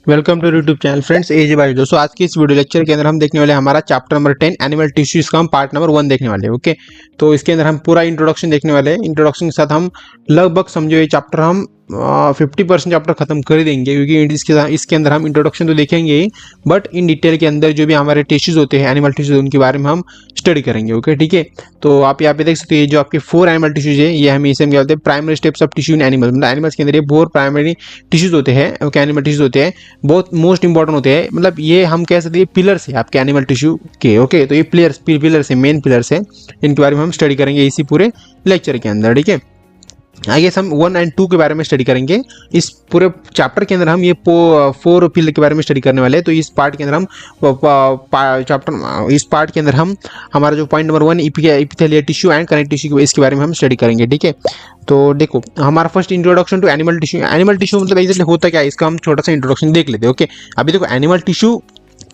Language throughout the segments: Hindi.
Welcome to YouTube channel friends एज भाई। दोस्तों आज की इस वीडियो लेक्चर के अंदर हम देखने वाले हैं हमारा चैप्टर नंबर 10 एनिमल टिश्यूज का हम पार्ट नंबर 1 देखने वाले हैं। ओके, तो इसके अंदर हम पूरा इंट्रोडक्शन देखने वाले हैं। इंट्रोडक्शन के साथ हम लगभग समझो ये चैप्टर हम 50% चैप्टर खत्म कर ही देंगे, क्योंकि इसके अंदर हम इंट्रोडक्शन तो देखेंगे ही, बट इन डिटेल के अंदर जो भी हमारे टिश्यूज होते हैं, एनिमल टिश्यूज, उनके बारे में हम स्टडी करेंगे। ओके, ठीक है। तो आप यहाँ पे देख सकते हैं जो आपके 4 एनिमल टिश्यूज है, ये हम इसे क्या बोलते हैं, primary steps of tissue in animal. मतलब एनिमल्स के अंदर ये 4 प्राइमरी टिश्यूज होते हैं। ओके, एनिमल टिश्यूज होते हैं, बहुत मोस्ट इंपॉर्टेंट होते हैं। मतलब ये हम कह सकते हैं पिलर्स है आपके एनिमल टिश्यू के। ओके, तो ये पिलर्स है, मेन पिलर्स है, इनके बारे में हम स्टडी करेंगे इसी पूरे लेक्चर के अंदर। ठीक है, आगे हम 1 और 2 के बारे में स्टडी करेंगे। इस पूरे चैप्टर के अंदर हम ये 4 पिलर के बारे में स्टडी करने वाले हैं। तो इस पार्ट के अंदर हम इस पार्ट के अंदर हम हमारा जो point number 1 epithelial tissue and connective tissue, इसके बारे में हम स्टडी करेंगे। ठीक है, तो देखो हमारा first introduction to animal tissue. Animal tissue मतलब एग्जैक्टली होता क्या है, इसका हम छोटा सा इंट्रोडक्शन देख लेते हैं। ओके, अभी देखो एनिमल टिश्यू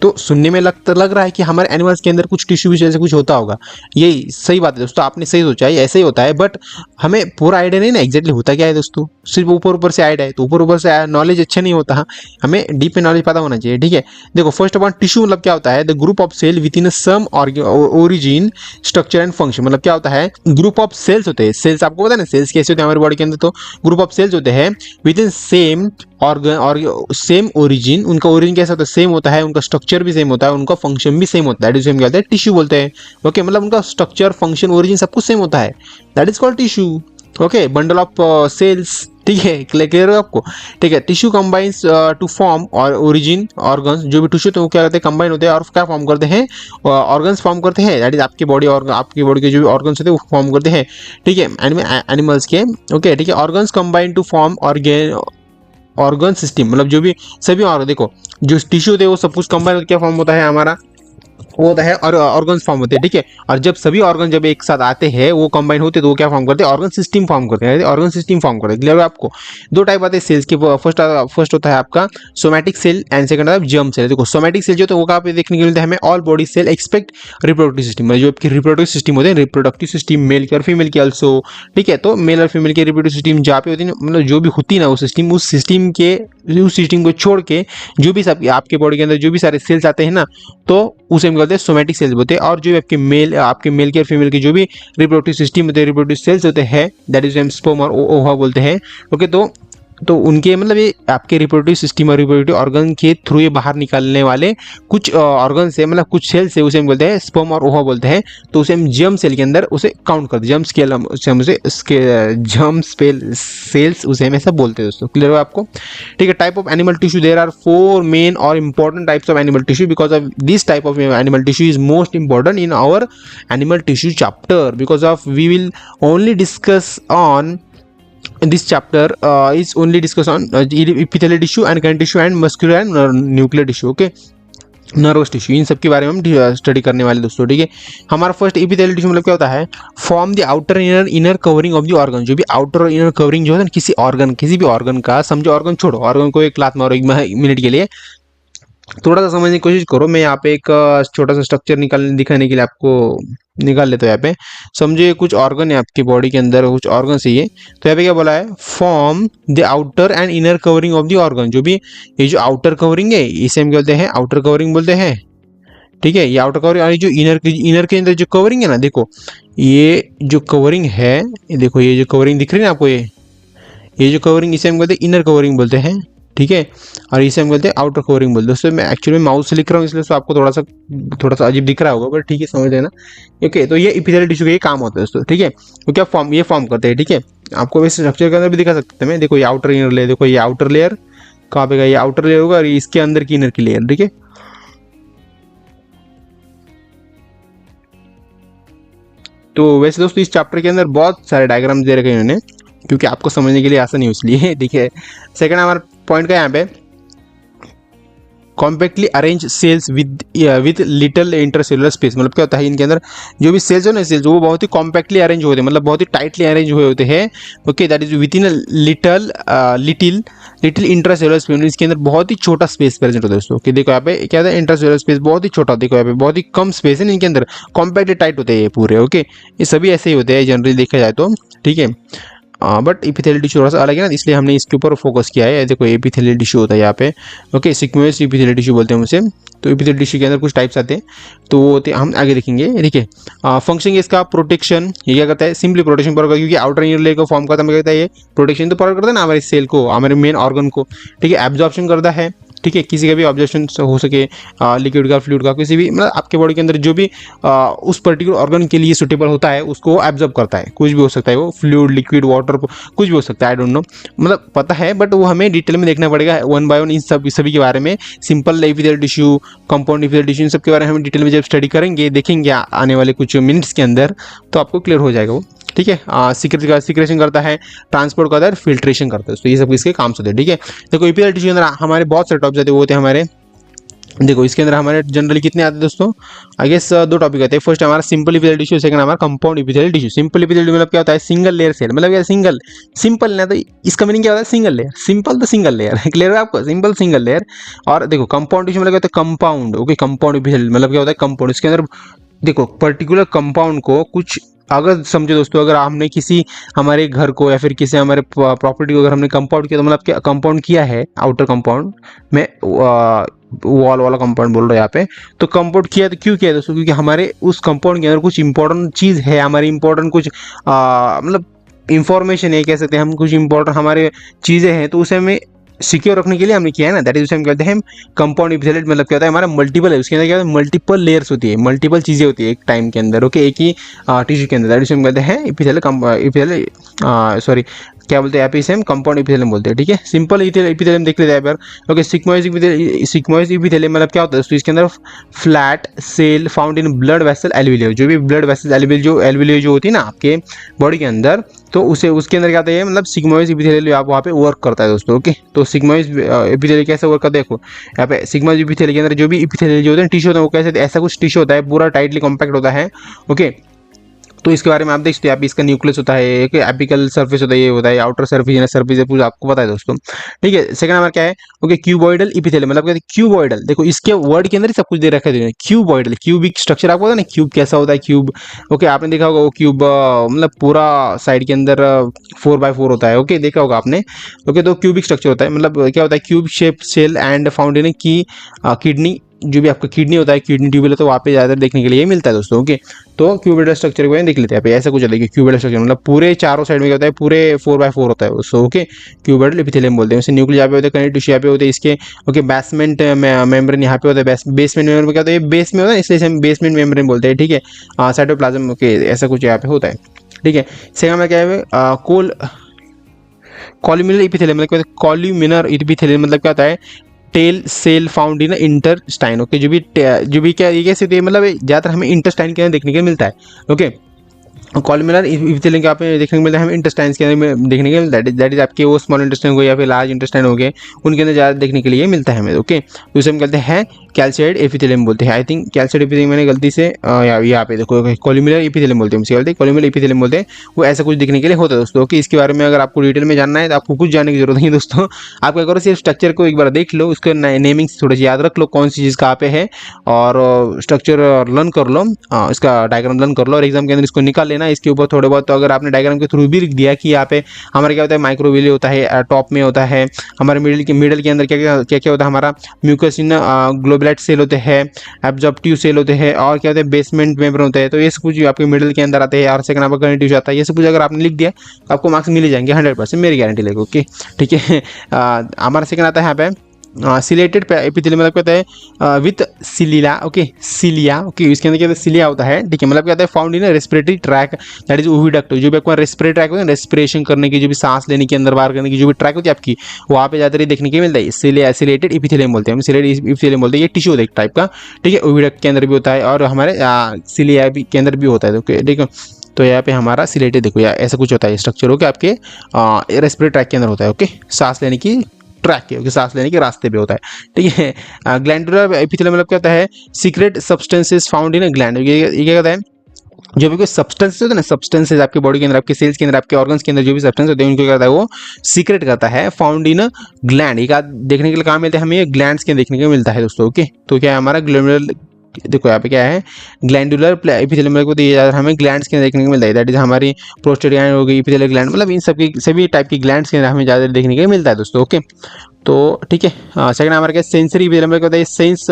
तो सुनने में लग रहा है कि हमारे एनिमल्स के अंदर कुछ टिश्यू जैसे कुछ होता होगा। यही सही बात है दोस्तों, आपने सही सोचा है, ऐसे ही होता है, बट हमें पूरा आइडिया नहीं ना एग्जैक्टली होता क्या है दोस्तों। सिर्फ ऊपर ऊपर से आइडिया है, तो ऊपर से नॉलेज अच्छा नहीं होता, हमें डीप में नॉलेज पता होना चाहिए। ठीक है, देखो फर्स्ट ऑफ ऑल टिश्यू मतलब क्या होता है, the group of cell within some origin structure and function. मतलब क्या होता है, ग्रुप ऑफ सेल्स होते हैं। सेल्स आपको पता है ना, सेल्स कैसे होते हैं हमारे बॉडी के अंदर। तो ग्रुप ऑफ सेल्स होते हैं विद इन सेम ऑर्गन और सेम ओरिजिन। उनका ओरिजिन कैसा होता है, सेम होता है, उनका स्ट्रक्चर भी सेम होता है, उनका फंक्शन भी सेम होता है। दैट इज क्या होता है, टिश्यू बोलते हैं। ओके, मतलब उनका स्ट्रक्चर, फंक्शन, ओरिजिन सब कुछ सेम होता है, that is called tissue. Okay, bundle of cells. ठीक है, क्लियर है आपको। ठीक है, टिश्यू कंबाइंस टू फॉर्म और ओरिजिन ऑर्गन्स। जो भी टिश्यू तो वो क्या करते हैं, कंबाइन होते हैं और क्या फॉर्म करते हैं, ऑर्गन्स फॉर्म करते हैं। दैट इज आपकी बॉडी और आपकी बॉडी के जो भी ऑर्गन्स होते हैं वो फॉर्म करते हैं। ठीक है, एनिमल्स के। ओके, ठीक है, organs combine to form organ system. मतलब जो भी सभी ऑर्गन, देखो जो टिश्यू होते हैं वो सब कुछ कंबाइन होकर क्या फॉर्म होता है हमारा, वो होता है और ऑर्गन फॉर्म होते हैं। ठीक है, और जब सभी ऑर्गन जब एक साथ आते हैं, वो कंबाइन होते हैं, तो वो क्या फॉर्म करते हैं, ऑर्गन सिस्टम फॉर्म करते हैं। ऑर्गन सिस्टम फॉर्म करते हैं। क्लियर है आपको। 2 टाइप आते हैं सेल्स के। फर्स्ट होता है आपका सोमैटिक सेल एंड सेकंड होता है जर्म सेल। देखो सोमैटिक सेल जो तो वो कहाँ पे देखने को मिलता है हमें, all body cell expect reproductive system. जो आपकी रिप्रोडक्टिव सिस्टम होते हैं, रिप्रोडक्टिव सिस्टम मेल की और फीमेल की ऑल्सो। ठीक है, तो मेल और फीमेल की रिप्रोडक्टिव सिस्टम जहाँ पे होती है, मतलब जो भी होती है ना, उस सिस्टम को छोड़ के जो भी सब आपके बॉडी के अंदर जो भी सारे सेल्स आते हैं ना, तो उसे हम कहते हैं सोमैटिक सेल्स बोलते हैं। और जो आपके मेल के और फीमेल के जो भी रिप्रोडक्टिव सिस्टम होते हैं, रिप्रोडक्टिव सेल्स होते हैं, दैट इज स्पर्म और ओवा बोलते हैं। ओके, तो उनके मतलब ये आपके रिप्रोडक्टिव सिस्टम और रिप्रोडक्टिव ऑर्गन के थ्रू ये बाहर निकालने वाले कुछ ऑर्गन से, मतलब कुछ सेल से, उसे हम बोलते हैं स्पर्म और ओवा बोलते हैं। तो उसे हम जर्म सेल के अंदर उसे काउंट करते हैं, जर्म सेल्स उसे हम ऐसा बोलते हैं दोस्तों। क्लियर हो आपको। ठीक है, type of animal tissue, there are 4 main और important types of animal tissue. Because of this type of animal tissue is most important in our animal tissue chapter, because of we will only discuss on this chapter is only discuss on epithelial tissue and connective tissue and muscular and nuclear tissue. Okay, nervous tissue, इन सब के बारे में हम स्टडी करने वाले दोस्तों। ठीक है, हमारा फर्स्ट एपिथेलियल टिश्यू मतलब क्या होता है, form the outer inner covering of the organ. जो भी आउटर और इनर कवरिंग जो है ना किसी भी ऑर्गन का, समझो ऑर्गन छोड़ो, ऑर्गन को एक लात मारो 1 मिनट के लिए, थोड़ा सा समझने की कोशिश करो। मैं यहाँ पे एक छोटा सा स्ट्रक्चर दिखाने के लिए आपको निकाल लेते हो। यहाँ पे समझो कुछ ऑर्गन है आपकी बॉडी के अंदर, कुछ ऑर्गन से ये, तो यहाँ पे क्या बोला है, form the outer and inner covering of the organ. जो भी ये जो आउटर कवरिंग है, इसे हम बोलते हैं आउटर कवरिंग बोलते हैं। ठीक है, ये आउटर कवरिंग, और जो इनर के अंदर जो कवरिंग है ना, देखो ये जो कवरिंग है, देखो ये जो कवरिंग दिख रही है ना आपको, ये जो कवरिंग, इसे हम बोलते हैं इनर कवरिंग बोलते हैं। ठीक है, और इसे हम बोलते हैं आउटर कवरिंग बोलते हैं। दोस्तों मैं एक्चुअली माउस से लिख रहा हूँ, इसलिए तो आपको थोड़ा सा अजीब दिख रहा होगा, पर ठीक है, समझ लेना। ओके, तो ये एपिथेलियल टिश्यू का ये काम होता है दोस्तों। ठीक है, तो क्या फॉर्म करते हैं। ठीक है, आपको वैसे स्ट्रक्चर के अंदर भी दिखा सकते हैं। देखो ये आउटर इनर लेयर, देखो ये आउटर लेयर कहाँ पे गया, ये आउटर लेयर होगा और इसके अंदर की इनर की लेयर। ठीक है, तो वैसे दोस्तों इस चैप्टर के अंदर बहुत सारे डायग्राम्स दे रखे हैं इन्होंने, क्योंकि आपको समझने के लिए आसानी हो इसलिए। ठीक है, सेकंड हमारा पॉइंट का यहाँ पे, compactly arrange cells with little intercellular space. मतलब क्या होता है, इनके अंदर जो भी सेल्स हो ना, सेल्स वो बहुत ही कॉम्पैक्टली अरेंज होते हैं, मतलब बहुत ही टाइटली अरेंज हुए होते हैं। Okay, that is with in little intercellular space. इसके अंदर बहुत ही छोटा स्पेस प्रेजेंट होता है दोस्तों। कि देखो यहाँ पे क्या होता है, इंटरसेलुलर स्पेस बहुत ही छोटा, देखो यहाँ पे बहुत ही कम स्पेस है इनके अंदर, कॉम्पैक्टली टाइट होते हैं ये पूरे। ओके, ये सभी ऐसे ही होते हैं जनरली देखा जाए तो। ठीक है, बट एपिथेलियल टिश्यू थोड़ा सा अलग है ना, इसलिए हमने इसके ऊपर फोकस किया है। देखो एपिथेलियल टिश्यू होता है यहाँ पे, ओके, सिक्वेंस एपिथेलियल टिश्यू बोलते हैं उसे। तो एपिथेलियल टिश्यू के अंदर कुछ टाइप्स आते हैं, तो वो होते हम आगे देखेंगे, ठीक है। फंक्शन इसका प्रोटेक्शन, ये क्या करता है, सिंपली प्रोटेक्शन पर, क्योंकि आउटर इनर लेयर को फॉर्म करता है, ये प्रोटेक्शन तो प्रोवाइड करता है ना हमारे सेल को, हमारे मेन ऑर्गन को, ठीक है। एब्जॉर्प्शन करता है, ठीक है, किसी का भी ऑब्जर्वेशन हो सके, लिक्विड का, फ्लूइड का, किसी भी, मतलब आपके बॉडी के अंदर जो भी उस पर्टिकुलर ऑर्गन के लिए सुटेबल होता है उसको एब्जॉर्ब करता है। कुछ भी हो सकता है, वो फ्लूइड, लिक्विड, वाटर, कुछ भी हो सकता है, आई डोंट नो, मतलब पता है, बट वो हमें डिटेल में देखना पड़ेगा वन बाय वन, इन सभी के बारे में। Simple epithelial tissue, compound epithelial tissue, इन सब के बारे में हम डिटेल में जब स्टडी करेंगे, देखेंगे आने वाले कुछ मिनट्स के अंदर, तो आपको क्लियर हो जाएगा वो, ठीक है। सिक्रेशन करता है, ट्रांसपोर्ट करता है, फिल्ट्रेशन करता है, तो ये सब इसके काम होते हैं, ठीक है। देखो एपिथेलियल टिश्यू के अंदर हमारे बहुत सारे टॉपिक्स आते हैं, वो होते हैं हमारे, देखो इसके अंदर हमारे जनरली कितने आते हैं दोस्तों, आई गेस 2 टॉपिक आते हैं। फर्स्ट हमारा सिंपल एपिथेलियल टिश्यू, सेकंड हमारा compound epithelial tissue. Simple epithelial मतलब क्या होता है, सिंगल लेयर सेल, मतलब क्या सिंपल ना, तो इसका मीनिंग क्या होता है, सिंगल लेयर, सिंपल तो सिंगल लेयर, क्लियर है आपको, सिंपल सिंगल लेयर। और देखो कंपाउंड टिश्यू मतलब क्या होता है, कंपाउंड, ओके, कंपाउंड एपिथेलियल मतलब क्या होता है, कंपाउंड। इसके अंदर देखो पर्टिकुलर कंपाउंड को, कुछ अगर समझो दोस्तों, अगर हमने किसी हमारे घर को या फिर किसी हमारे प्रॉपर्टी को अगर हमने कंपाउंड किया, तो मतलब क्या कंपाउंड किया है, आउटर कंपाउंड में, वॉल वाला कंपाउंड बोल रहे हैं यहाँ पे, तो कंपाउंड किया तो क्यों किया है दोस्तों, क्योंकि हमारे उस कंपाउंड के अंदर कुछ इंपॉर्टेंट चीज़ है, हमारी इंपॉर्टेंट कुछ मतलब इंफॉर्मेशन है, कह सकते हैं हम, कुछ इंपॉर्टेंट हमारे चीज़ें हैं, तो उसे हमें सिक्योर रखने के लिए हमने किया है ना, दैट इज उसे हम कहते हैं कंपाउंड एपिथेलियल। मतलब क्या होता है, हमारा मल्टीपल है, उसके अंदर क्या होता है, मल्टीपल लेयर्स होती है, मल्टीपल चीज़ें होती है एक टाइम के अंदर, ओके, एक ही टिश्यू के अंदर, दैट इज हम कहते हैं एपिथेलियल, सॉरी क्या बोलते हैं, एपिसेम कंपाउंड एपिथेलियम बोलते हैं, ठीक है। सिंपल एपिथेलियम देख लेते हैं यार, ओके। सिग्मोइड एपिथेलियम मतलब क्या होता है दोस्तों, इसके अंदर flat cell found in blood vessel alveoli, जो भी ब्लड वेसल एल्वियोली जो होती है ना आपके बॉडी के अंदर, तो उसे उसके अंदर क्या होता है, मतलब सिग्मोइड एपिथेलियम आप वहाँ पे वर्क करता है दोस्तों, ओके। तो सिग्मोइड एपिथेलियम कैसे वर्क करता है, देखो यहाँ पे सिग्मोइड एपिथेलियम के अंदर जो भी एपिथेलियम जो होते हैं टिश्यू होता है, वो कैसे, ऐसा कुछ टिश्यू होता है, पूरा टाइटली कॉम्पैक्ट होता है, ओके। तो इसके बारे में आप देख सकते हैं, आप इसका न्यूक्लियस होता है, एक एपिकल सरफेस होता है, ये होता है आउटर सरफेस, इनर सरफेस है, पूरा आपको पता है दोस्तों, ठीक है। सेकंड नंबर क्या है, ओके, क्यूबॉइडल एपिथेलियम मतलब क्या है, क्यूबॉइडल, देखो इसके वर्ड के अंदर ही सब कुछ दे रखा है, क्यूबॉइडल, क्यूबिक स्ट्रक्चर, आपको पता है ना क्यूब कैसा होता है, क्यूब, ओके, आपने देखा होगा वो क्यूब, मतलब पूरा साइड के अंदर 4x4 होता है, ओके, देखा होगा आपने, ओके। तो क्यूबिक स्ट्रक्चर होता है, मतलब क्या होता है, cube shape cell and found in की किडनी, जो भी आपका किडनी होता है, किडनी ट्यूबल है, तो वहाँ पे ज़्यादातर देखने के लिए मिलता है दोस्तों, ओके। तो क्यूबोइडल स्ट्रक्चर को देख लेते हैं, ऐसा कुछ होता है, क्यूबोइडल स्ट्रक्चर मतलब पूरे चारों साइड में क्या होता है, पूरे 4x4 होता है उसको, ओके, क्यूबोइडल एपिथेलियम बोलते हैं उसे। न्यूक्लियस यहाँ पे होते हैं, कनेक्टिव टिश्यू यहाँ पे होते हैं इसके, ओके। बेसमेंट मेम्ब्रेन यहाँ पे होता है, बेसमेंट मेम्ब्रेन में क्या होता है, बेस में होता है, इसलिए हम बेसमेंट मेम्ब्रेन बोलते हैं, ठीक है। साइटोप्लाज्म, ओके, ऐसा कुछ यहाँ पे होता है, ठीक है। सेकंड में क्या है, कॉल्यूमिनर एपिथेलियम मतलब कॉल्यूमिनर एपिथेलियम मतलब क्या होता है, tall cell found in intestine, okay, जो भी क्या ये कैसे होती है, मतलब ज़्यादातर हमें इंटरस्टाइन के अंदर देखने के मिलता है, ओके। कॉलमिनर एपिथेलियम का आपने देखने को मिलता है, हमें इंटेस्टाइन्स के अंदर में देखने के मिलता है, दैट इज आपके वो स्मॉल इंटेस्टाइन हो या फिर लार्ज इंटेस्टाइन हो गए, उनके अंदर ज़्यादा देखने के लिए मिलता है हमें, ओके। तो उसे हम कहते हैं कैल्साइड एपिथेलियम बोलते हैं, आई थिंक कैल्साइड एपिथेलियम मैंने गलती से यहाँ पे देखो कॉलमिनर एपिथेलियम बोलते हैं, मुझे गलती कॉलमिनर एपिथेलियम बोलते हैं, वो ऐसा कुछ दिखने के लिए होता है दोस्तों, ओके। इसके बारे में अगर आपको डिटेल में जानना है तो आपको कुछ जानने की जरूरत नहीं दोस्तों, आप क्या करो, सिर्फ स्ट्रक्चर को एक बार देख लो, उसके नेमिंग थोड़ा सा याद रख लो, कौन सी चीज़ कहाँ पे है, और स्ट्रक्चर लर्न कर लो, इसका डायग्राम लर्न कर लो, और एग्जाम के अंदर इसको निकाल लेना, इसके ऊपर थोड़े बहुत, तो अगर आपने डायग्राम के थ्रू भी लिख दिया कि यहाँ पे हमारा क्या होता है, माइक्रोविले होता है, टॉप में होता है हमारे मिडल के अंदर क्या होता है, हमारा म्यूकस इन ग्लोबुलेट सेल होते हैं, एब्जॉर्प्टिव सेल होते हैं, और क्या होता है, बेसमेंट मेम्ब्रेन होता है, तो ये सब कुछ आपके मिडल के अंदर आते हैं, और सेकंड आपका कनेक्टिव आता है, ये सब कुछ अगर आपने लिख दिया तो आपको मार्क्स मिल जाएंगे 100%, मेरी गारंटी लेगा, ओके, ठीक है। हमारा सेकंड आता है यहाँ पे सिलेटेड एपिथेलियम मतलब कहता है with cilia, okay, cilia, okay, इसके अंदर क्या होता है, सिलिया होता है, ठीक है, मतलब क्या होता है, found in respiratory tract, that is oviduct, जो भी आपका रेस्पिरेटरी ट्रैक होता है, रेस्पिरेशन करने की, जो भी सांस लेने की, अंदर बाहर करने की जो भी ट्रैक होती है आपकी, वहाँ पे ज़्यादातर देखने के मिलता है, सिलेटेड एपिथेलियम बोलते हैं, हम सिलेटेड एपिथेलियम बोलते हैं, ये टिश्यू होता है एक टाइप का, ठीक है, ओविडक्ट के अंदर भी होता है, और हमारे सिलिया के अंदर भी होता है, ओके, ठीक है। तो यहाँ पे हमारा सिलेटेड देखो यार ऐसा कुछ होता है स्ट्रक्चर, ओके, आपके रेस्पिरेटरी ट्रैक के अंदर होता है, ओके, सांस लेने की ट्रैक के, सांस लेने के रास्ते पे होता है, ठीक है। ग्लैंडुलर एपिथेलियम मतलब क्या होता है, secret substances found in gland, ये क्या कहता है, जो भी कोई सब्सटेंस होता है ना, सब्सटेंसेस आपके बॉडी के अंदर, आपके सेल्स के अंदर, आपके ऑर्गन्स के अंदर जो भी सब्सटेंस होते हैं उनको क्या करता है, वो सीक्रेट करता है, फाउंड इन ग्लैंड, एक देखने के लिए कहाँ मिलता है हमें, ग्लैंड्स के देखने को मिलता है दोस्तों, ओके। तो क्या है हमारा ग्लैंडुलर देखो यहाँ पे क्या है, ग्लैंडुलर एपिथेलियम को, तो ये ज़्यादा हमें ग्लैंड्स के अंदर देखने को मिलता है, दैट इज हमारी प्रोस्टेट ग्लैंड हो गई, एपिथेलियल ग्लैंड, मतलब इन सबकी सभी टाइप की ग्लैंड्स के अंदर हमें ज़्यादा देखने को मिलता है दोस्तों। ओके, तो ठीक है। सेकंड हमारे क्या, सेंसरी एपिथेलियम में क्या होता है, सेंस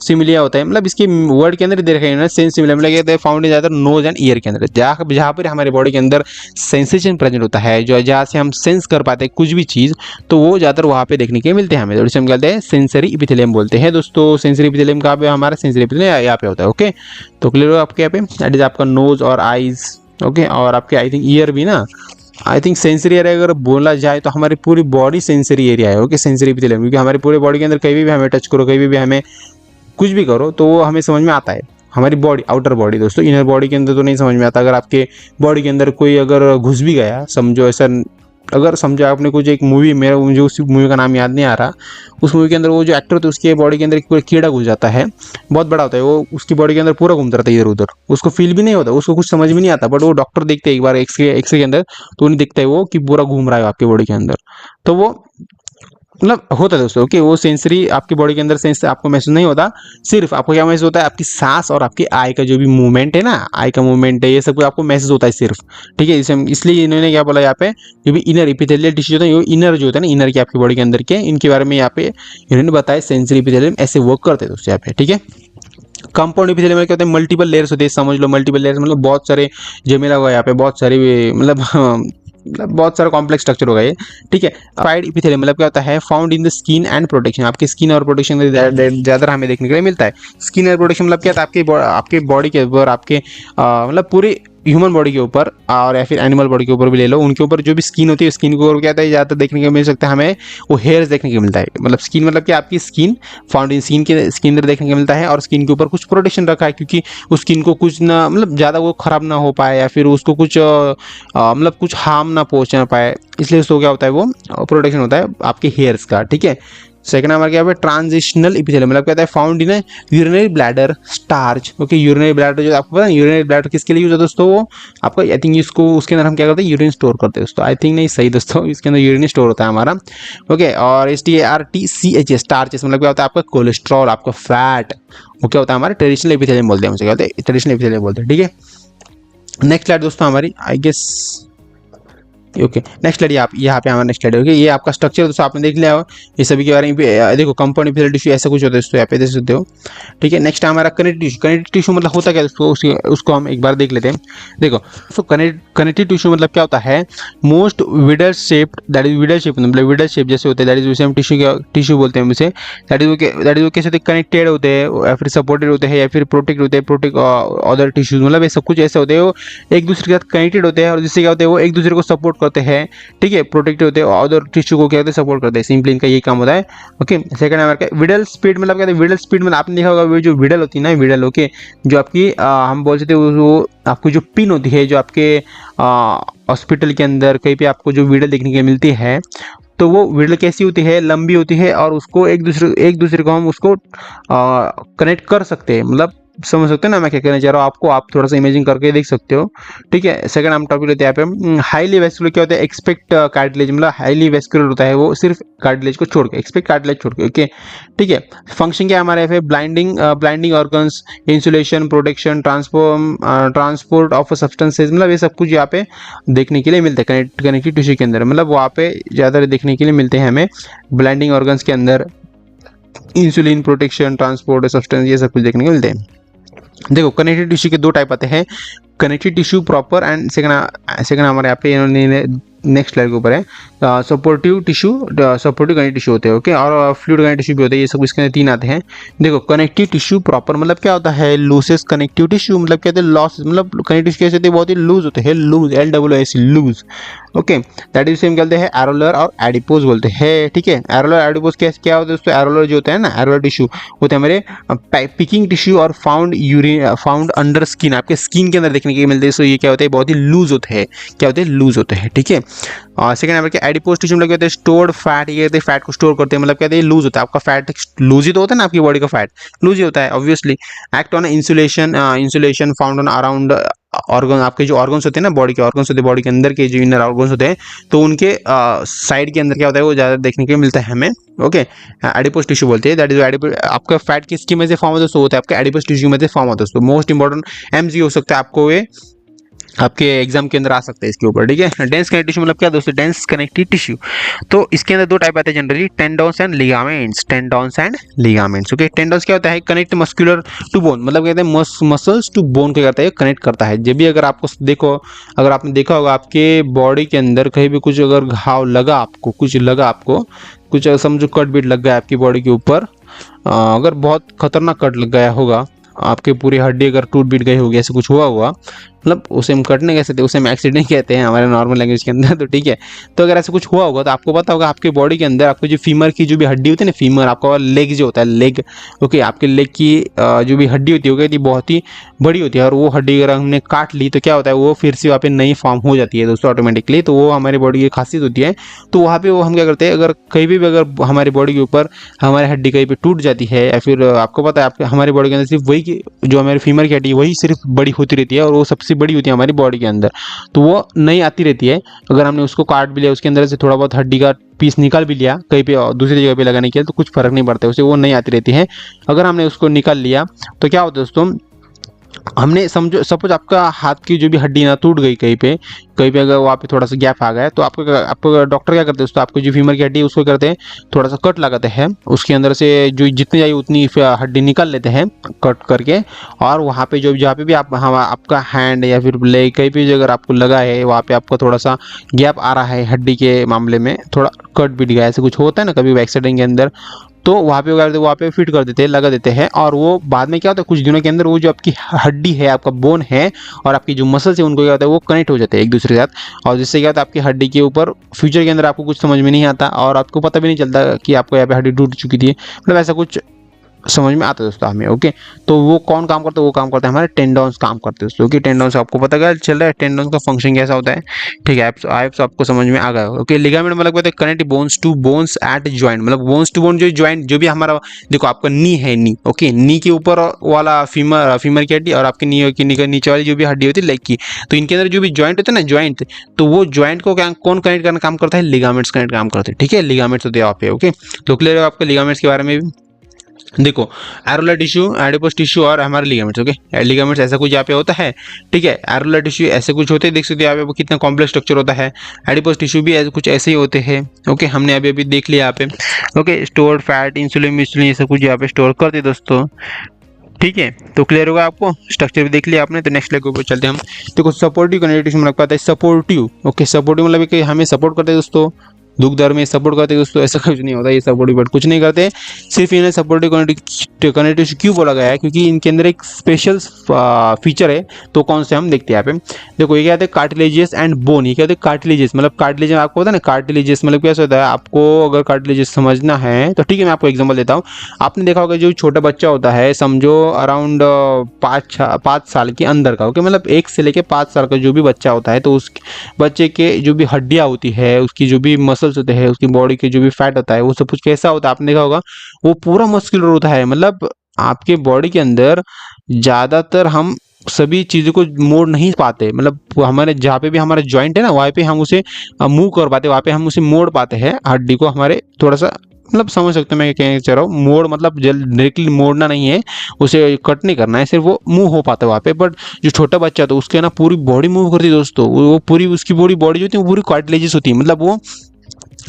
सिमिलिया होता है, मतलब इसके वर्ड के अंदर देख रहे हैं सेंस सिमिलिया, मतलब कहते हैं फाउंड इन ज़्यादातर नोज एंड ईयर के अंदर, जहाँ पर हमारे बॉडी के अंदर सेंसेशन प्रेजेंट होता है, जो जहाँ से हम सेंस कर पाते हैं कुछ भी चीज़, तो वो ज़्यादातर वहाँ पे देखने के मिलते हैं हमें, तो इसे हम कहते हैं सेंसरी एपिथेलियम बोलते हैं दोस्तों। सेंसरी एपिथेलियम कहाँ पे, हमारा सेंसरी एपिथेलियम यहाँ पे होता है। ओके, तो क्लियर हो आपके यहाँ पे, दैट इज आपका नोज और आईज। ओके, और आपके आई थिंक ईयर भी ना, आई थिंक सेंसरी एरिया अगर बोला जाए तो हमारी पूरी बॉडी सेंसरी एरिया है। ओके, सेंसरी एपिथेलियम, क्योंकि हमारी पूरी बॉडी के अंदर कहीं भी हमें टच करो, कहीं भी हमें कुछ भी करो, तो वो हमें समझ में आता है। हमारी बॉडी, आउटर बॉडी दोस्तों, इनर बॉडी के अंदर तो नहीं समझ में आता। अगर आपके बॉडी के अंदर कोई अगर घुस भी गया, समझो ऐसा, अगर समझो आपने कुछ एक मूवी, मेरा मुझे उस मूवी का नाम याद नहीं आ रहा, उस मूवी के अंदर वो जो एक्टर थे उसके बॉडी के अंदर एक कीड़ा घुस जाता है, बहुत बड़ा होता है वो, उसकी बॉडी के अंदर पूरा घूमता रहता है इधर उधर, उसको फील भी नहीं होता, उसको कुछ समझ भी नहीं आता, बट वो डॉक्टर देखते हैं एक बार एक्सरे के अंदर, तो उन्हें दिखता है वो कि पूरा घूम रहा है आपके बॉडी के अंदर, तो वो मतलब होता है दोस्तों कि वो सेंसरी आपकी बॉडी के अंदर सेंस आपको महसूस नहीं होता, सिर्फ आपको क्या महसूस होता है, आपकी सांस और आपकी आई का जो भी मूवमेंट है ना, आई का मूवमेंट है, ये सब आपको महसूस होता है सिर्फ। ठीक है, इसलिए इन्होंने क्या बोला यहाँ पे, जो भी इनर एपिथेलियल टिश्यू होता है, इनर जो होता है ना, इनर की आपकी बॉडी के अंदर के, इनके बारे में यहाँ पे इन्होंने बताया सेंसरी एपिथेलियम ऐसे वर्क करते हैं दोस्तों यहाँ पे। ठीक है, कंपाउंड एपिथेलियम में क्या होता है, मल्टीपल लेयर्स होते हैं, समझ लो मल्टीपल लेयर्स मतलब बहुत सारे जमेला हुआ है यहाँ पे, बहुत सारी मतलब बहुत सारा कॉम्प्लेक्स स्ट्रक्चर होगा ये। ठीक है, फाइड एपिथेलियम मतलब क्या होता है, found in the skin and protection, आपकी स्किन और प्रोटेक्शन में ज़्यादा हमें देखने के लिए मिलता है। स्किन और प्रोटेक्शन मतलब क्या था, आपके बॉडी के ऊपर, आपके मतलब पूरी ह्यूमन बॉडी के ऊपर और या फिर एनिमल बॉडी के ऊपर भी ले लो, उनके ऊपर जो भी स्किन होती है, स्किन के ऊपर क्या होता है, ज़्यादातर देखने को मिल सकता है हमें वो हेयर्स देखने को मिलता है। मतलब स्किन मतलब कि आपकी स्किन, फाउंड इन स्किन के अंदर देखने को मिलता है, और स्किन के ऊपर कुछ प्रोटेक्शन रखा है, क्योंकि उस स्किन को कुछ ना, मतलब ज़्यादा वो खराब ना हो पाए, या फिर उसको कुछ मतलब कुछ हार्म ना पहुँचा पाए, इसलिए उसको क्या होता है, वो प्रोटेक्शन होता है आपके हेयर्स का। ठीक है, सेकंड नंबर क्या है, ट्रांजिशनल एपिथेलियम मतलब कहता है found in urinary bladder starch. Okay, urinary bladder जो आपको पता है, यूरिनरी ब्लैडर किसके लिए यूज है दोस्तों, वो आपको आई थिंक इसको, उसके अंदर हम क्या करते हैं, यूरिन स्टोर करते हैं दोस्तों, आई थिंक नहीं सही दोस्तों, इसके अंदर यूरिन स्टोर होता है हमारा। ओके, और STARTCH स्टार्चेस मतलब क्या होता है, आपका कोलेस्ट्रॉल, आपका फैट, वो क्या होता है हमारे ट्रेडिशनल एपिथेलियम बोलते हैं, उसे क्या होता है, ट्रेडिशनल एपिथेलियम बोलते हैं। ठीक है, नेक्स्ट स्लाइड दोस्तों हमारी, I guess okay, next slide यहाँ पे हमारा नेक्स्ट स्लाइड ओके, ये आपका स्ट्रक्चर दोस्तों आपने देख लिया हो, ये सभी के बारे में देखो, कंपाउंड एपिथेलियल टिश्यू ऐसा कुछ होता है दोस्तों, यहाँ पे देख सकते हो। ठीक है, नेक्स्ट हमारा कनेक्टिव टिश्यू। कनेक्टिव टिश्यू मतलब होता क्या दोस्तों, उसको हम एक बार देख लेते हैं। देखो, तो कनेक्टिव टिश्यू मतलब क्या होता है, most Widal shaped, that is Widal shape, मतलब विडल शेप जैसे होते हैं, दैट इज उसे हम टिश्यू बोलते हैं उसे, दैट इज वो कैसे होते हैं, कनेक्टेड होते हैं, या फिर सपोर्टेड होते हैं, या फिर प्रोटेक्ट होते हैं, प्रोटेक्ट अदर टिश्यूज, मतलब ये सब कुछ ऐसे होते हैं, वो एक दूसरे के साथ कनेक्टेड होते हैं, और जिससे क्या होते हैं, वो एक दूसरे को सपोर्ट करते हैं। ठीक है, प्रोटेक्ट होते हैं, अदर टिश्यू को क्या होते हैं, सपोर्ट करते हैं, सिंपली इनका यही काम होता है। ओके, सेकंड नंबर का विडल स्पीड मतलब क्या है, विडल स्पीड मतलब आपने देखा होगा, वो जो विडल होती है ना, विडल ओके, जो आपकी हम बोल सकते हैं वो आपकी जो पिन होती है, जो आपके हॉस्पिटल के अंदर कहीं पे आपको जो विडल देखने को मिलती है, तो वो विडल कैसी होती है, लंबी होती है, और उसको एक दूसरे को हम उसको कनेक्ट कर सकते हैं, मतलब समझ सकते हैं ना मैं क्या कहना चाह रहा हूँ आपको, आप थोड़ा सा इमेजिन करके देख सकते हो। ठीक है, सेकंड हम टॉपिक लेते हैं यहाँ पे, हाईली वेस्कुलर क्या होता है, एक्सपेक्ट कार्टिलेज, मतलब हाईली वेस्कुलर होता है वो, सिर्फ कार्टिलेज को छोड़ के, एक्सपेक्ट कार्टिलेज छोड़ के। ओके, ठीक है, फंक्शन क्या है हमारे यहाँ पे, blinding organs, insulation, protection, transport of substances, मतलब ये सब कुछ यहाँ पे देखने के लिए मिलते हैं कनेक्टिव टिश्यू के अंदर, मतलब वहाँ पे ज़्यादा देखने के लिए मिलते हैं हमें ब्लाइंडिंग ऑर्गन्स के अंदर, इंसुलिन, प्रोटेक्शन, ट्रांसपोर्ट सब्सटेंस, ये सब कुछ देखने को मिलते हैं। देखो, कनेक्टिव टिश्यू के दो टाइप आते हैं, connective tissue proper and second हमारे यहाँ पे इन्होंने नेक्स्ट स्लाइड के ऊपर है, supportive tissue, supportive connective tissue होते हैं। ओके, और फ्लूइड कनेक्टिव टिश्यू भी होते हैं, ये सब इसके अंदर तीन आते हैं। देखो, कनेक्टिव टिश्यू प्रॉपर मतलब क्या होता है, लूसेस कनेक्टिव टिश्यू मतलब कहते हैं लॉस, मतलब कनेक्टिव टिश्यू कैसे होते हैं, बहुत ही लूज होते हैं, loose, LOOS loose. Okay, that is same कहते हैं एरोलर और एडिपोज बोलते हैं। ठीक है, एरोलर एडिपोज क्या होता है दोस्तों, एरोलर जो होता है ना, एरोलर टिश्यू होते हैं हमारे पिकिंग टिश्यू और फाउंड अंडर स्किन, आपके स्किन के अंदर देखने के मिलते हैं। सो ये क्या होते हैं, बहुत ही लूज होते हैं, क्या होते हैं, लूज होते हैं। ठीक है, सेकंड नंबर के एडिपोज टिश्यू मतलब कहते हैं स्टोर्ड फैट, ये कहते हैं फैट को स्टोर करते हैं, मतलब कहते हैं लूज होता है, आपका फैट लूज ही तो होता है ना, आपकी बॉडी का फैट लूज ही होता है obviously. Act on insulation found on around organ, आपके जो ऑर्गन्स होते हैं ना, बॉडी के ऑर्गन्स होते हैं, बॉडी के अंदर के जो इनर ऑर्गन्स होते हैं, तो उनके साइड के अंदर क्या होता है वो ज़्यादा देखने के लिए मिलता है हमें। ओके, एडिपोज टिश्यू बोलते हैं, दैट इज आपका फैट किसकी में से फॉर्म होता है, होता है आपका एडिपोज टिश्यू में से फॉर्म होता है। दोस्तों मोस्ट इंपॉर्टेंट एमसीक्यू हो सकता है आपको ये आपके एग्जाम के अंदर आ सकते हैं इसके ऊपर, ठीक है। डेंस कनेक्टिव टिश्यू मतलब क्या दोस्तों, डेंस कनेक्टिव टिश्यू, तो इसके अंदर दो टाइप आते हैं generally, टेंडोन्स and ligaments, टेंडोन्स and ligaments. Okay, टेंडोन्स क्या होता है, कनेक्ट मस्कुलर टू बोन, मतलब कहते हैं मसल्स टू बोन क्या करता है, कनेक्ट करता है। जब भी अगर आपको देखो, अगर आपने देखा होगा आपके बॉडी के अंदर कहीं भी कुछ अगर घाव लगा आपको, कुछ लगा आपको, कुछ समझो कट बीट लग गया आपकी बॉडी के ऊपर, अगर बहुत खतरनाक कट लग गया होगा, आपके पूरी हड्डी अगर टूट बीट गई होगी, ऐसे कुछ हुआ हुआ, मतलब उसे हम कट नहीं कह सकते, उसे हम एक्सीडेंट कहते हैं हमारे नॉर्मल लैंग्वेज के अंदर, तो ठीक है। तो अगर ऐसा कुछ हुआ होगा तो आपको पता होगा आपके बॉडी के अंदर आपको जो फीमर की जो भी हड्डी होती है ना, फीमर आपका लेग जो होता है, लेग, ओके, आपके लेग की जो भी हड्डी होती है बहुत ही बड़ी होती है, और वो हड्डी अगर हमने काट ली तो क्या होता है, वो फिर से वहाँ पे नई फॉर्म हो जाती है दोस्तों ऑटोमेटिकली। तो वो हमारी बॉडी की खासियत होती है। तो वहाँ पे वो हम क्या करते हैं, अगर कहीं भी अगर हमारी बॉडी के ऊपर हमारी हड्डी कहीं पे टूट जाती है, या फिर आपको पता है आपके हमारी बॉडी के अंदर सिर्फ वही जो हमारी फीमर की हड्डी वही सिर्फ बड़ी होती रहती है, और वो सबसे बड़ी होती है हमारी बॉडी के अंदर, तो वो नई आती रहती है। अगर हमने उसको काट भी लिया, उसके अंदर से थोड़ा बहुत हड्डी का पीस निकाल भी लिया कहीं पे दूसरी जगह पे लगाने के लिए, तो कुछ फर्क नहीं पड़ता, उसे वो नई आती रहती है। अगर हमने उसको निकाल लिया तो क्या होता है दोस्तों, हमने समझो सपोज आपका हाथ की जो भी हड्डी ना टूट गई कहीं पे अगर वहाँ पे थोड़ा सा गैप आ गया, तो आपको डॉक्टर क्या करते हैं दोस्तों, आपको जो फीमर की हड्डी है उसको करते हैं थोड़ा सा कट लगाते हैं, उसके अंदर से जो जितनी चाहिए उतनी हड्डी निकाल लेते हैं कट करके, और वहाँ पे जो जहाँ पे भी आपका हैंड या फिर लेग कहीं भी अगर आपको लगा है वहाँ पे आपको थोड़ा सा गैप आ रहा है हड्डी के मामले में, थोड़ा कट बीट गया, ऐसे कुछ होता है ना कभी एक्सीडेंट के अंदर, तो वहाँ पे फिट कर देते हैं, लगा देते हैं, और वो बाद में क्या होता है कुछ दिनों के अंदर वो जो आपकी हड्डी है, आपका बोन है, और आपकी जो मसल्स है उनको क्या होता है वो कनेक्ट हो जाते हैं एक दूसरे के साथ, और जिससे क्या होता है आपकी हड्डी के ऊपर फ्यूचर के अंदर आपको कुछ समझ में नहीं आता, और आपको पता भी नहीं चलता कि आपको यहाँ पे हड्डी टूट चुकी थी, मतलब ऐसा कुछ समझ में आता है दोस्तों हमें। ओके, तो वो कौन काम करता है, वो काम करता है हमारे टेंडोन्स काम करते हैं दोस्तों। ओके, टेंडोन्स आपको पता चल रहा है टेंडोन्स का फंक्शन कैसा होता है, ठीक है, आपको समझ में आ गया। ओके, लिगामेंट मतलब कहते हैं connect bones to bones at joint, मतलब बोन्स टू बोन जो जॉइंट जो भी हमारा, देखो आपका नी है, नी, ओके, नी के ऊपर वाला फीमर की हड्डी, और आपकी नी नीचे वाली जो भी हड्डी होती है लेग की, तो इनके अंदर जो भी जॉइंट होते हैं ना, जॉइंट, तो वो जॉइंट को कौन कनेक्ट करना काम करता है, लिगामेंट्स कनेक्ट काम करते हैं, ठीक है, लिगामेंट्स होते हैं वहाँ पे। ओके, तो क्लियर है आपके लिगामेंट्स के बारे में भी। देखो एरोलर टिश्यू, एडिपोज टिश्यू और हमारे लिगामेंट्स। ओके, लिगामेंट्स ऐसा कुछ यहाँ पे होता है, ठीक है, एरोलर टिश्यू ऐसे कुछ होते हैं, देख सकते हैं यहाँ पे कितना कॉम्प्लेक्स स्ट्रक्चर होता है। एडिपोज टिश्यू भी कुछ ऐसे ही होते हैं। ओके, हमने अभी देख लिया यहाँ पे। ओके, स्टोर्ड फैट, इंसुलिन ऐसा कुछ यहाँ पे स्टोर करते दोस्तों, ठीक है। तो क्लियर होगा आपको, स्ट्रक्चर भी देख लिया आपने। तो नेक्स्ट लेग ऊपर चलते हैं हम। देखो सपोर्टिव कनेक्टिव टिश्यू मतलब क्या होता है, सपोर्टिव। ओके, सपोर्टिव मतलब कि हमें सपोर्ट करते हैं दोस्तों, दुख दर्द में सपोर्ट करते हैं दोस्तों, ऐसा कुछ नहीं होता, ये सपोर्टिव बट कुछ नहीं करते, सिर्फ इन्हें सपोर्टिव कनेक्टिव क्यों बोला गया है, क्योंकि इनके अंदर एक स्पेशल फीचर है। तो कौन से हम देखते हैं यहाँ पे। देखो ये क्या होता है, कार्टिलेजियस एंड बोन। ये क्या होता है, कार्टिलेजियस मतलब कार्टिलेजियस आपको पता है ना, कार्टिलेजियस मतलब कैसे होता है, आपको अगर कार्टिलेजियस समझना है तो ठीक है, मैं आपको एग्जाम्पल देता हूँ। आपने देखा होगा जो छोटा बच्चा होता है, समझो अराउंड 5 साल के अंदर का, ओके, मतलब 1 से लेके 5 साल का जो भी बच्चा होता है, तो उस बच्चे के जो भी हड्डियाँ होती है, उसकी जो भी मसल्स होते हैं, उसकी बॉडी के जो भी फैट होता है, वो सब कुछ कैसा होता है, आपने देखा होगा वो पूरा मस्कुलर होता है। मतलब आपके बॉडी के अंदर ज़्यादातर हम सभी चीज़ों को मोड़ नहीं पाते, मतलब हमारे जहाँ पे भी हमारा जॉइंट है ना, वहाँ पे हम उसे मूव कर पाते, वहाँ पे हम उसे मोड़ पाते हैं हड्डी को, हमारे थोड़ा सा, मतलब समझ सकते हो मैं क्या चाह रहा हूँ। मोड़ मतलब डायरेक्टली मोड़ना नहीं है, उसे कट नहीं करना है, सिर्फ वो मूव हो पाता है वहाँ पे। बट जो छोटा बच्चा तो उसके ना पूरी बॉडी मूव करती है दोस्तों, वो पूरी उसकी बॉडी जो होती है वो पूरी कार्टिलेजियस होती है, मतलब वो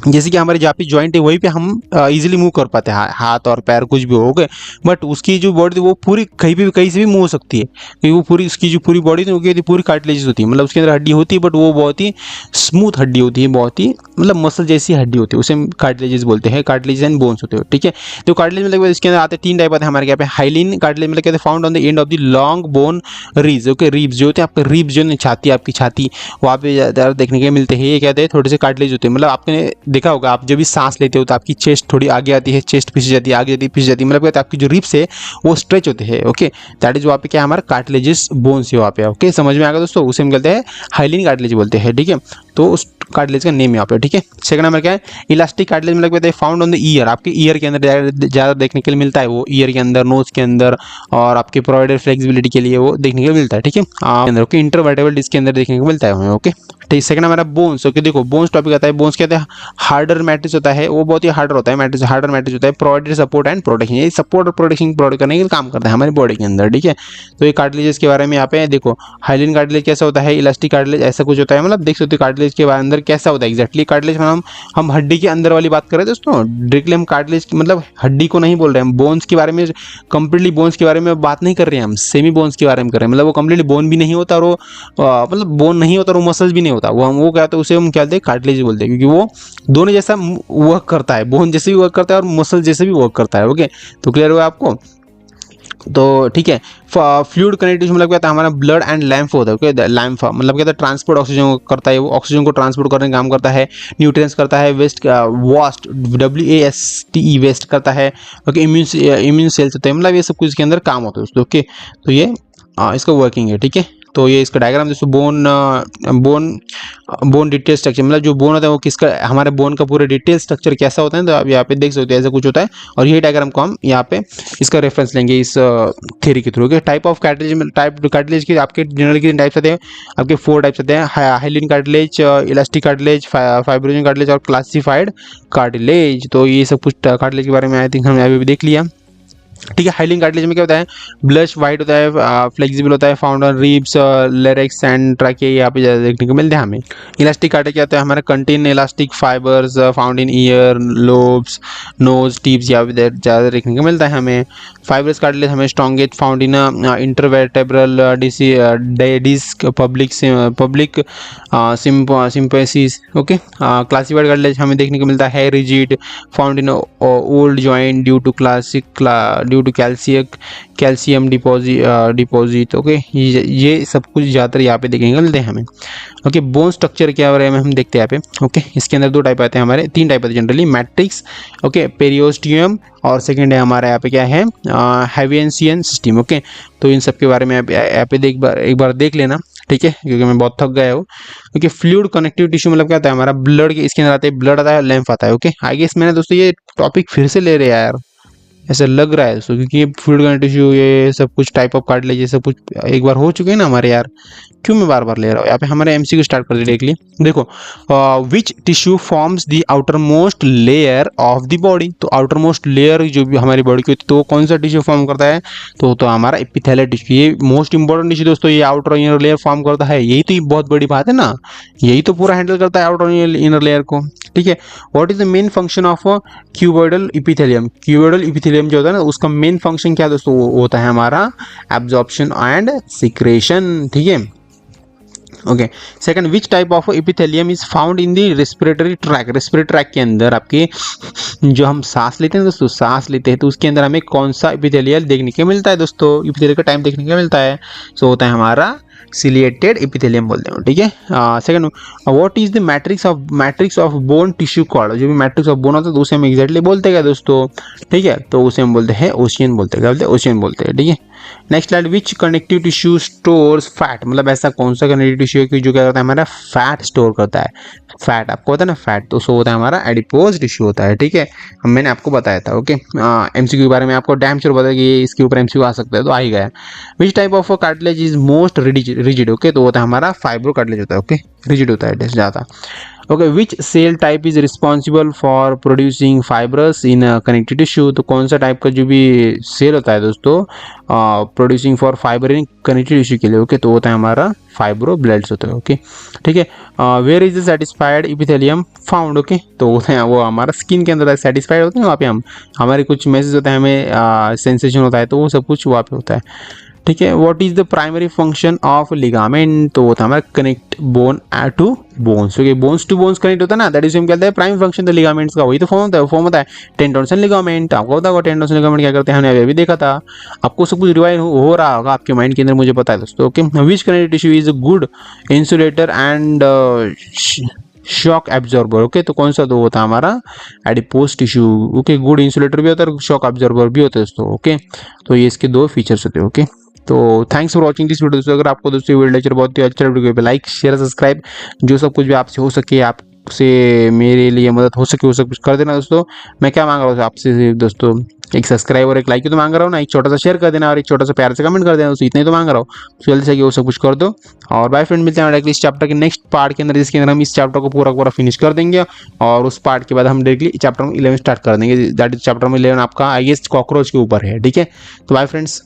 जैसे कि हमारे जहाँ पे जॉइंट है वहीं पे हम इजीली मूव कर पाते हैं, हाथ और पैर कुछ भी हो गए। बट उसकी जो बॉडी वो पूरी कहीं से भी मूव हो सकती है, क्योंकि वो पूरी उसकी जो पूरी बॉडी थी पूरी कार्टिलेजियस होती है, मतलब उसके अंदर हड्डी होती है, बट वो बहुत ही स्मूथ हड्डी होती है, बहुत ही मतलब मसल जैसी हड्डी होती है, उसे कार्टिलेजिस बोलते हैं, कार्टिलेज एंड बोन्स होते हैं, ठीक है। तो कार्टिलेज मतलब इसके अंदर आते 3 टाइप आते हैं हमारे यहाँ पे। हाइलिन कार्टिलेज मतलब कहते हैं found on the end of the long bone ribs. Okay, ribs जो होते हैं आपके, रिब्स जो है छाती, आपकी छाती, वहाँ पे ज़्यादा देखने के मिलते हैं। ये कहते हैं थोड़े से कार्टिलेज होते हैं, मतलब आपने देखा होगा आप जब भी सांस लेते हो तो आपकी चेस्ट थोड़ी आगे आती है, चेस्ट पीछे जाती है, आगे जाती है, पीछे जाती है, मतलब कहते हैं आपकी जो रिब्स है वो स्ट्रेच होते हैं। ओके, दैट इज वहाँ पे क्या हमारा कार्टिलेजिस बोन्स है वहाँ पे। ओके, समझ में आ गया दोस्तों, उसे हम कहते हैं हाइलिन कार्टिलेज बोलते हैं, ठीक है। तो उस कार्टिलेज का नेम यहाँ पे, ठीक है। सेकंड नंबर क्या है, इलास्टिक कार्टिलेज मतलब कहते हैं फाउंड ऑन द ईयर, आपके ईयर के अंदर ज़्यादा देखने के लिए मिलता है, वो ईयर के अंदर, नोज के अंदर, और आपके प्रोवाइडेड फ्लेक्सिबिलिटी के लिए वो देखने को मिलता है, ठीक है। अंदर ओके, इंटरवर्टेबल डिस्क के अंदर देखने को मिलता है हमें, ओके। ठीक, सेकंड हमारा बोन्स, ओके। देखो बोन्स टॉपिक आता है, बोन्स कहते हैं हार्डर मैट्रिक्स होता है, वो बहुत ही हार्डर होता है मैट्रिक्स, हार्डर मैट्रिक्स होता है, प्रोवाइडेड सपोर्ट एंड प्रोटेक्शन, ये सपोर्ट और प्रोटेक्शन प्रोवाइड करने के लिए काम करता है हमारी बॉडी के अंदर, ठीक है। तो ये कार्टिलेज के बारे में यहाँ पे देखो, हाइलिन कार्टिलेज कैसा होता है, इलास्टिक कार्टिलेज ऐसा कुछ होता है, मतलब देख सकते हो कार्टिलेज के अंदर कैसा होता है एग्जैक्टली। कार्टिलेज में हम हड्डी के अंदर वाली बात कर रहे हैं दोस्तों, डायरेक्टली हम कार्टिलेज मतलब हड्डी को नहीं बोल रहे हैं, हम बोन्स के बारे में, कंप्लीटली बोन्स के बारे में बात नहीं कर रहे हैं, हम सेमी बोन्स के बारे में कर रहे हैं, मतलब वो कंप्लीटली बोन भी नहीं होता और वो मतलब बोन नहीं होता और वो मसल्स भी नहीं होता, वो क्या होता है, उसे हम क्या बोलते हैं, कार्टिलेज बोलते हैं, क्योंकि वो दोनों जैसा वर्क करता है, बोन जैसे भी वर्क करता है और मसल जैसे भी वर्क करता है, ओके। तो क्लियर हुआ आपको, तो ठीक है। फ्लूइड कनेक्टिविटी मतलब क्या था, हमारा ब्लड एंड लैम्फ होता है, ओके। लैम्फ मतलब क्या था, ट्रांसपोर्ट ऑक्सीजन करता है, वो ऑक्सीजन को ट्रांसपोर्ट करने का काम करता है, न्यूट्रिएंट्स करता है, वेस्ट वास्ट WASTE वेस्ट करता है, ओके। इम्यून सेल्स होते हैं, मतलब ये सब कुछ इसके अंदर काम होता है दोस्तों, ओके। तो ये इसका वर्किंग है, ठीक है। तो ये इसका डायग्राम दोस्तों, बोन डिटेल स्ट्रक्चर, मतलब जो बोन होता है वो किसका, हमारे बोन का पूरा डिटेल स्ट्रक्चर कैसा होता है, तो आप यहाँ पे देख सकते हो ऐसा कुछ होता है, और यही डायग्राम को हम यहाँ पे इसका रेफरेंस लेंगे इस थ्योरी के through, type of cartilage, type cartilage के आपके जनरल कितने टाइप्स आते हैं, आपके 4 टाइप्स आते हैं, hyaline cartilage, elastic cartilage, fibrinogen cartilage और क्लासिफाइड कार्टिलेज। तो ये सब कुछ कार्टिलेज के बारे में आई थिंक हमने अभी भी देख लिया, ठीक है। हाइलिन कार्टिलेज में क्या होता है, ब्लश वाइट होता है, फ्लेक्सिबल होता है, found on ribs, larynx and trachea, यहाँ पे ज़्यादा देखने को मिलते हैं हमें। इलास्टिक कार्टिलेज क्या होता है, हमारा contain elastic fibres found in ear, lobes, nose, tips, यहाँ पे ज़्यादा देखने को मिलता है हमें। फाइब्रस कार्टिलेज हमें strongest found in intervertebral disc public symphysis, okay. Classified cartilage हमें देखने को मिलता है rigid, found in old joint due to calcium deposit, okay. ये सब कुछ ज़्यादातर यहाँ पे देखने को मिलते हैं हमें, ओके। बोन स्ट्रक्चर क्या बारे में हम देखते हैं यहाँ पे, ओके। इसके अंदर 2 टाइप आते हैं हमारे, 3 टाइप आते हैं जनरली, मैट्रिक्स, ओके, पेरियोस्टियम, और सेकंड है हमारा यहाँ पे क्या है, हैवियंसियन सिस्टम, ओके। तो इन सब के बारे में यहाँ पे एक बार देख लेना, ठीक है, क्योंकि मैं बहुत थक गया हूँ, क्योंकि फ्लूइड कनेक्टिव टिश्यू मतलब क्या होता है, हमारा ब्लड के इसके अंदर आते हैं, ब्लड आता है, लैम्फ आता है, ओके। आई गेस मैंने दोस्तों ये टॉपिक फिर से ले रहे हैं यार, ऐसा लग रहा है दोस्तों, क्योंकि ये फ्लूइड कनेक्टिव टिश्यू, ये सब कुछ टाइप ऑफ कार्टिलेज, ये सब कुछ एक बार हो चुके हैं ना हमारे यार, क्यों मैं बार बार ले रहा हूँ। यहाँ पे हमारे MCQ स्टार्ट कर देख लिए, देखो, which tissue forms the outer most layer of the body, तो आउटर मोस्ट लेयर जो भी हमारी बॉडी की होती है, तो कौन सा टिश्यू फॉर्म करता है, तो हमारा एपिथेलियल टिश्यू, ये मोस्ट इंपॉर्टेंट टिश्यू दोस्तों, ये आउटर और इनर लेयर फॉर्म करता है, यही तो ये बहुत बड़ी बात है ना, यही तो पूरा हैंडल करता है आउटर और इनर लेयर को, ठीक है। What is the main function of cuboidal epithelium, cuboidal epithelium जो होता है ना, उसका मेन फंक्शन क्या दोस्तों, वो होता है हमारा एब्जॉर्प्शन एंड सिक्रेशन, ठीक है, okay. Second, which type of epithelium is found in the respiratory tract के अंदर, आपके जो हम सांस लेते हैं दोस्तों, सांस लेते हैं तो उसके अंदर हमें कौन सा इपिथेलियल देखने को मिलता है दोस्तों, इपिथेलियल का टाइप देखने को मिलता है, सो होता है हमारा सिलिएटेड इपिथेलियम बोलते हैं, ठीक है। Second, what is the matrix of bone tissue cord, जो भी मैट्रिक्स ऑफ बोन होता है तो उसे हम एग्जैक्टली बोलते हैं दोस्तों, ठीक है, तो उसे हम बोलते हैं ओशियन बोलते हैं, क्या बोलते हैं, ओशियन बोलते हैं, ठीक है। नेक्स्ट स्लाइड, विच कनेक्टिव टिश्यू स्टोर्स फैट, मतलब ऐसा कौन सा कनेक्टिव टिश्यू है कि जो क्या करता है, हमारा फैट स्टोर करता है, फैट आपको होता है ना फैट, तो सो होता है हमारा एडिपोज टिश्यू होता है, ठीक है, मैंने आपको बताया था, ओके। MCQ के बारे में आपको डैम श्योर बताया कि इसके ऊपर MCQ आ सकता है, तो आ ही गया। Which type of cartilage is most rigid, okay, तो होता है हमारा फाइब्रो कार्टिलेज होता है, ओके, रिजिड होता है ज़्यादा, okay. Which cell type is responsible for producing fibrous in connective tissue, तो कौन सा टाइप का जो भी सेल होता है दोस्तों producing for fibre in connective tissue के लिए, ओके, तो होता है हमारा फाइब्रोब्लास्ट्स होता है, ओके, ठीक है। Where is the stratified epithelium found, okay, तो होता है वो हमारा स्किन के अंदर सेटिस्फाइड होते हैं, वहाँ पे हमारे कुछ मैसेज होता है, हमें सेंसेशन होता है, तो वो सब कुछ वहाँ पे होता है, ठीक है। What is the primary function of ligament, तो होता है हमारा connect bone to bones, okay, bones to bones connect होता है ना, दैट इज हम कहते हैं प्राइमरी फंक्शन द लिगामेंट्स का, वही तो फॉर्म होता है टेंडोन लिगामेंट, आपको पता होगा टेंडोन लिगामेंट क्या करते हैं, हमने अभी देखा था, आपको सब कुछ रिवाइज हो रहा होगा आपके माइंड के अंदर, मुझे पता है दोस्तों, okay. Which connective tissue is good insulator and shock absorber, okay, तो कौन सा तो होता है हमारा adipose tissue, okay, good insulator भी होता है और शॉक एब्जॉर्बर भी होता है दोस्तों, ओके, तो ये इसके 2 फीचर्स होते हैं, ओके। तो thanks for watching this video. दोस्तों अगर आपको दोस्तों वीडियो लेक्चर बहुत ही अच्छा वीडियो पे लाइक शेयर सब्सक्राइब जो सब कुछ भी आपसे हो सके, आपसे मेरे लिए मदद हो सके वो सब कुछ कर देना दोस्तों। मैं क्या मांग रहा हूँ आपसे दोस्तों, एक सब्सक्राइब और एक लाइक ही तो मांग रहा हूँ ना, एक छोटा सा शेयर कर देना और एक छोटा सा प्यार से कमेंट कर देना दोस्तों, इतना ही तो मांग रहा हूँ। जल्दी से वो सब कुछ कर दो। और बाय फ्रेंड, मिलते हैं डायरेक्टली इस चैप्टर के नेक्स्ट पार्ट के अंदर, जिसके अंदर हम इस चैप्टर को पूरा फिनिश कर देंगे और उस पार्ट के बाद हम डायरेक्टली चैप्टर 11 स्टार्ट कर देंगे। दैट इज चैप्टर 11 आपका आई गेस कॉकरोच के ऊपर है, ठीक है। तो बाय फ्रेंड्स।